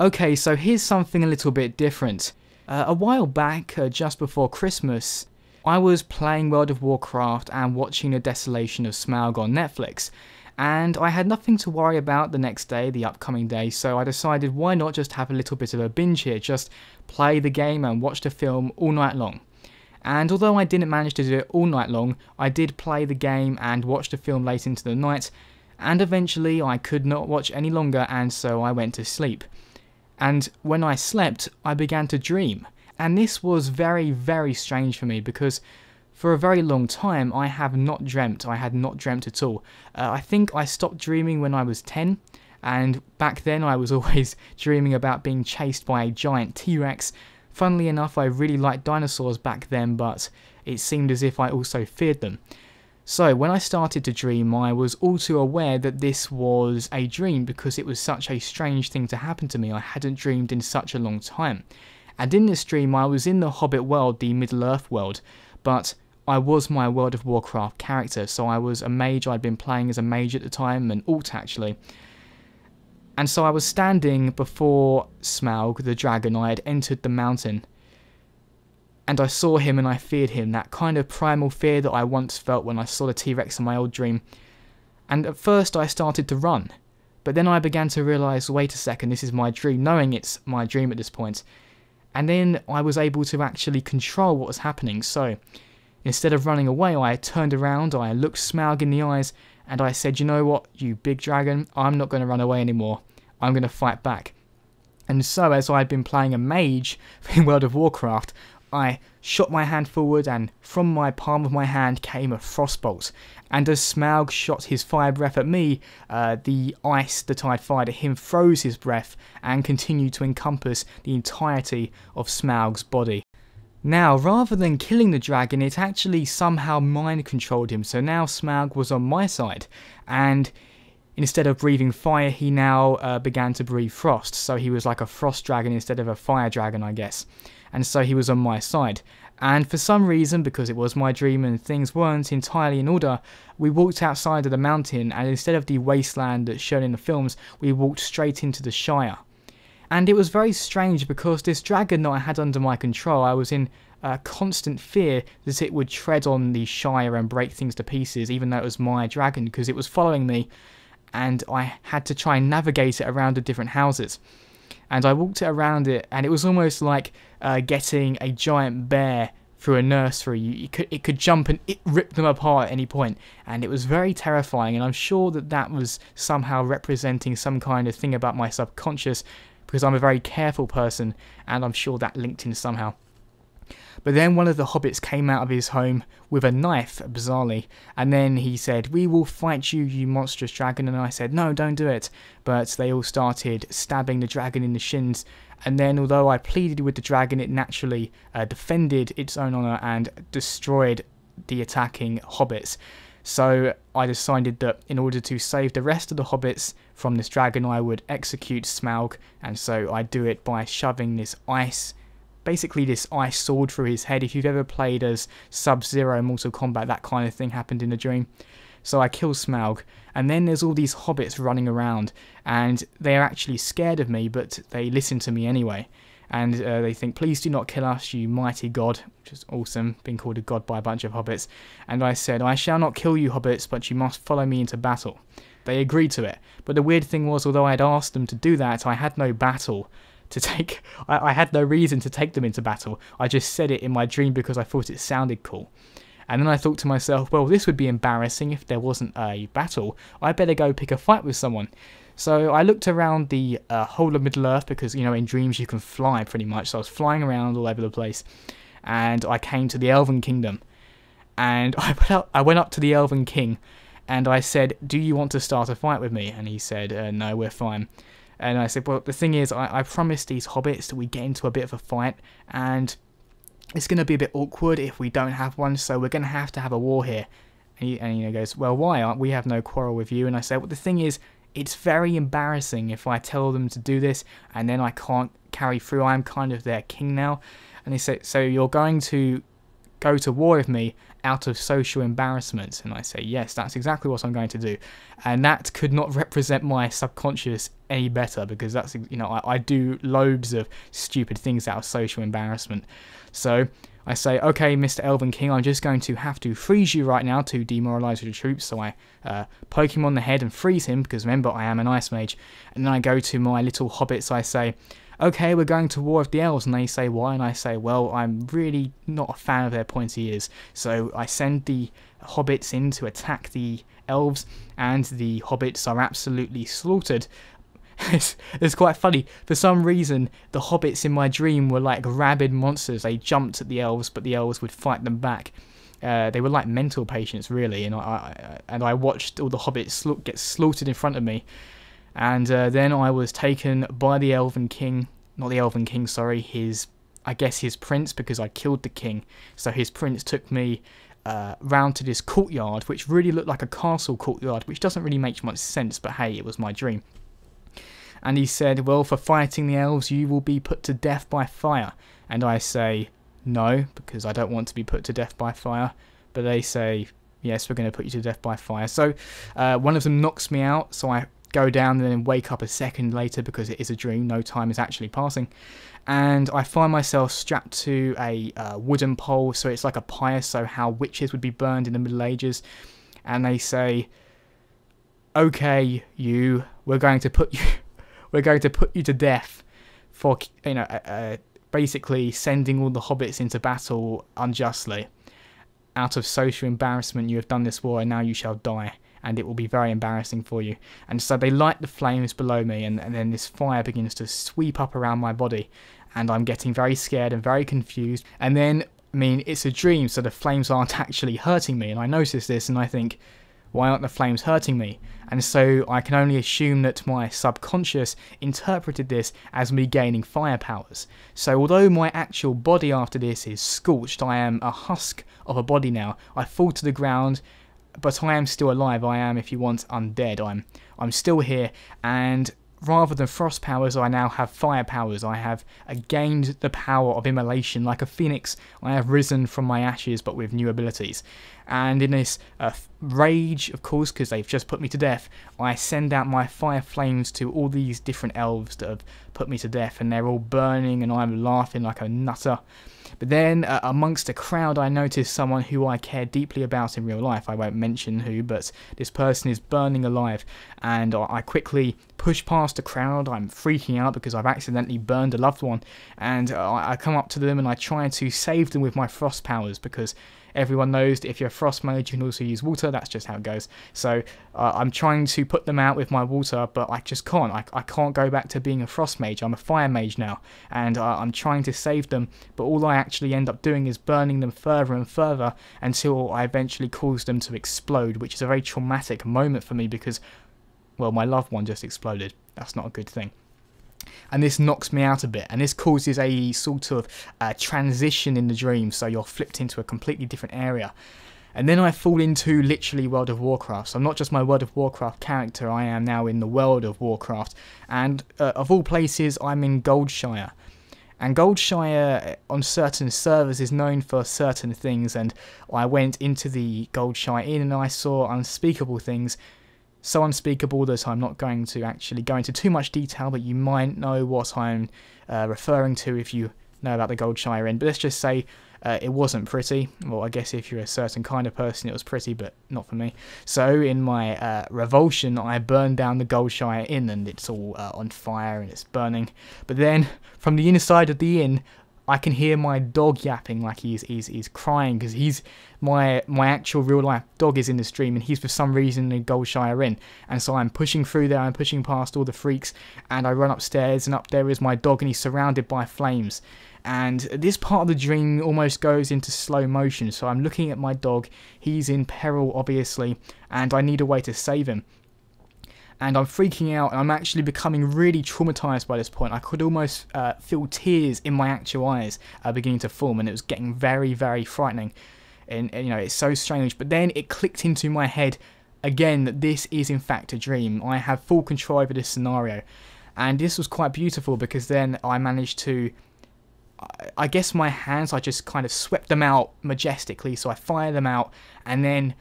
Okay, so here's something a little bit different. A while back, just before Christmas, I was playing World of Warcraft and watching The Desolation of Smaug on Netflix. And I had nothing to worry about the next day, the upcoming day, so I decided why not just have a little bit of a binge here, just play the game and watch the film all night long. And although I didn't manage to do it all night long, I did play the game and watch the film late into the night, and eventually I could not watch any longer, and so I went to sleep. And when I slept, I began to dream. And this was very, very strange for me because for a very long time I have not dreamt. I had not dreamt at all. I think I stopped dreaming when I was 10, and back then I was always dreaming about being chased by a giant T-Rex. Funnily enough, I really liked dinosaurs back then, but it seemed as if I also feared them. So when I started to dream, I was all too aware that this was a dream because it was such a strange thing to happen to me. I hadn't dreamed in such a long time. And in this dream, I was in the Hobbit world, the Middle-earth world, but I was my World of Warcraft character, so I was a mage. I'd been playing as a mage at the time, an alt actually. And so I was standing before Smaug, the dragon. I had entered the mountain. And I saw him and I feared him, that kind of primal fear that I once felt when I saw the T-Rex in my old dream. And at first I started to run, but then I began to realise, wait a second, this is my dream, knowing it's my dream at this point. And then I was able to actually control what was happening, so instead of running away, I turned around, I looked Smaug in the eyes, and I said, you know what, you big dragon, I'm not going to run away anymore, I'm going to fight back. And so, as I had been playing a mage in World of Warcraft, I shot my hand forward, and from my palm of my hand came a frostbolt. And as Smaug shot his fire breath at me, the ice that I'd fired at him froze his breath and continued to encompass the entirety of Smaug's body. Now, rather than killing the dragon, it actually somehow mind-controlled him, so now Smaug was on my side, and instead of breathing fire, he now began to breathe frost, so he was like a frost dragon instead of a fire dragon, I guess. And so he was on my side. And for some reason, because it was my dream and things weren't entirely in order, we walked outside of the mountain, and instead of the wasteland that's shown in the films, we walked straight into the Shire. And it was very strange because this dragon that I had under my control, I was in constant fear that it would tread on the Shire and break things to pieces, even though it was my dragon, because it was following me, and I had to try and navigate it around the different houses. And I walked it around it, and it was almost like getting a giant bear through a nursery. It could jump and rip them apart at any point, and it was very terrifying. And I'm sure that that was somehow representing some kind of thing about my subconscious, because I'm a very careful person, and I'm sure that linked in somehow. But then one of the hobbits came out of his home with a knife, bizarrely, and then he said, "We will fight you, you monstrous dragon," and I said, "No, don't do it." But they all started stabbing the dragon in the shins, and then although I pleaded with the dragon, it naturally defended its own honour and destroyed the attacking hobbits. So I decided that in order to save the rest of the hobbits from this dragon, I would execute Smaug, and so I do it by shoving this ice sword through his head. If you've ever played as Sub-Zero Mortal Kombat, that kind of thing happened in a dream. So I kill Smaug, and then there's all these hobbits running around, and they are actually scared of me, but they listen to me anyway. And they think, "Please do not kill us, you mighty god," which is awesome, being called a god by a bunch of hobbits. And I said, "I shall not kill you, hobbits, but you must follow me into battle." They agreed to it, but the weird thing was, although I had asked them to do that, I had no battle to take. I had no reason to take them into battle. I just said it in my dream because I thought it sounded cool. And then I thought to myself, well, this would be embarrassing if there wasn't a battle. I better go pick a fight with someone. So I looked around the whole of Middle-earth because, you know, in dreams you can fly pretty much. So I was flying around all over the place. And I came to the Elven Kingdom. And I went up to the Elven King and I said, "Do you want to start a fight with me?" And he said, "No, we're fine." And I said, "Well, the thing is, I promised these hobbits that we get into a bit of a fight, and it's going to be a bit awkward if we don't have one, so we're going to have a war here." And he goes, "Well, why? We have no quarrel with you." And I said, "Well, the thing is, it's very embarrassing if I tell them to do this, and then I can't carry through. I'm kind of their king now." And he said, "So you're going to go to war with me out of social embarrassment? And I say, yes, that's exactly what I'm going to do. And that could not represent my subconscious any better, because that's, you know, I do loads of stupid things out of social embarrassment. So I say, okay, Mr. Elven King, I'm just going to have to freeze you right now to demoralize your troops. So I poke him on the head and freeze him, because remember, I am an ice mage. And then I go to my little hobbits, I say, okay, we're going to war with the elves. And they say, why? And I say, well, I'm really not a fan of their pointy ears. So I send the hobbits in to attack the elves, and the hobbits are absolutely slaughtered. It's quite funny. For some reason, the hobbits in my dream were like rabid monsters. They jumped at the elves, but the elves would fight them back. They were like mental patients, really. And I watched all the hobbits get slaughtered in front of me. And then I was taken by the Elven King, not the Elven King, sorry, I guess his prince, because I killed the king. So his prince took me round to this courtyard, which really looked like a castle courtyard, which doesn't really make much sense, but hey, it was my dream. And he said, well, for fighting the elves, you will be put to death by fire. And I say, no, because I don't want to be put to death by fire. But they say, yes, we're going to put you to death by fire. So one of them knocks me out, so I go down and then wake up a second later, because it is a dream, no time is actually passing. And I find myself strapped to a wooden pole, so it's like a pyre, so how witches would be burned in the Middle Ages. And they say, okay, we're going to put you to death for, you know, basically sending all the hobbits into battle unjustly. Out of social embarrassment, you have done this war, and now you shall die, and it will be very embarrassing for you. And so they light the flames below me, and then this fire begins to sweep up around my body, and I'm getting very scared and very confused. And then, I mean, it's a dream, so the flames aren't actually hurting me, and I notice this, and I think, why aren't the flames hurting me? And so I can only assume that my subconscious interpreted this as me gaining fire powers. So although my actual body after this is scorched, I am a husk of a body now. I fall to the ground, but I am still alive. I am, if you want, undead. I'm still here, and rather than frost powers, I now have fire powers. I have gained the power of immolation. Like a phoenix, I have risen from my ashes, but with new abilities. And in this rage, of course, because they've just put me to death, I send out my fire flames to all these different elves that have put me to death, and they're all burning, and I'm laughing like a nutter. But then, amongst the crowd, I notice someone who I care deeply about in real life. I won't mention who, but this person is burning alive, and I quickly push past the crowd. I'm freaking out because I've accidentally burned a loved one, and I come up to them and I try to save them with my frost powers, because everyone knows that if you're a frost mage, you can also use water. That's just how it goes. So I'm trying to put them out with my water, but I just can't. I can't go back to being a frost mage. I'm a fire mage now, and I'm trying to save them, but all I actually end up doing is burning them further and further until I eventually cause them to explode, which is a very traumatic moment for me because, well, my loved one just exploded. That's not a good thing. And this knocks me out a bit, and this causes a sort of transition in the dream, so you're flipped into a completely different area. And then I fall into literally World of Warcraft. So I'm not just my World of Warcraft character, I am now in the world of Warcraft. And of all places, I'm in Goldshire. And Goldshire on certain servers is known for certain things, and I went into the Goldshire Inn and I saw unspeakable things. So unspeakable that I'm not going to actually go into too much detail, but you might know what I'm referring to if you know about the Goldshire Inn. But let's just say it wasn't pretty. Well, I guess if you're a certain kind of person, it was pretty, but not for me. So in my revulsion, I burned down the Goldshire Inn, and it's all on fire and it's burning. But then from the inside of the inn, I can hear my dog yapping, like he's crying, because he's my actual real life dog is in the stream, and he's for some reason in Goldshire Inn. And so I'm pushing through there, I'm pushing past all the freaks, and I run upstairs, and up there is my dog, and he's surrounded by flames. And this part of the dream almost goes into slow motion, so I'm looking at my dog, he's in peril obviously, and I need a way to save him. And I'm freaking out, and I'm actually becoming really traumatized by this point. I could almost feel tears in my actual eyes beginning to form, and it was getting very, very frightening. And you know, it's so strange. But then it clicked into my head again that this is in fact a dream. I have full control over this scenario, and this was quite beautiful because then I managed to I guess my hands, I just kind of swept them out majestically, so I fire them out, and then,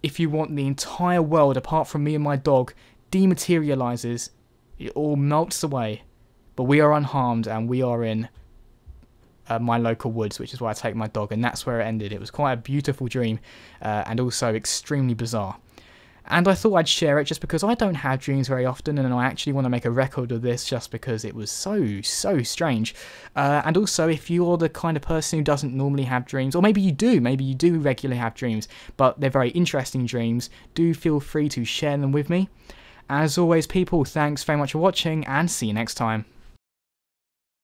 if you want, the entire world, apart from me and my dog, dematerializes, it all melts away, but we are unharmed, and we are in my local woods, which is where I take my dog, and that's where it ended. It was quite a beautiful dream, and also extremely bizarre. And I thought I'd share it just because I don't have dreams very often, and I actually want to make a record of this just because it was so strange. And also, if you're the kind of person who doesn't normally have dreams, or maybe you do regularly have dreams, but they're very interesting dreams, do feel free to share them with me. As always, people, thanks very much for watching, and see you next time.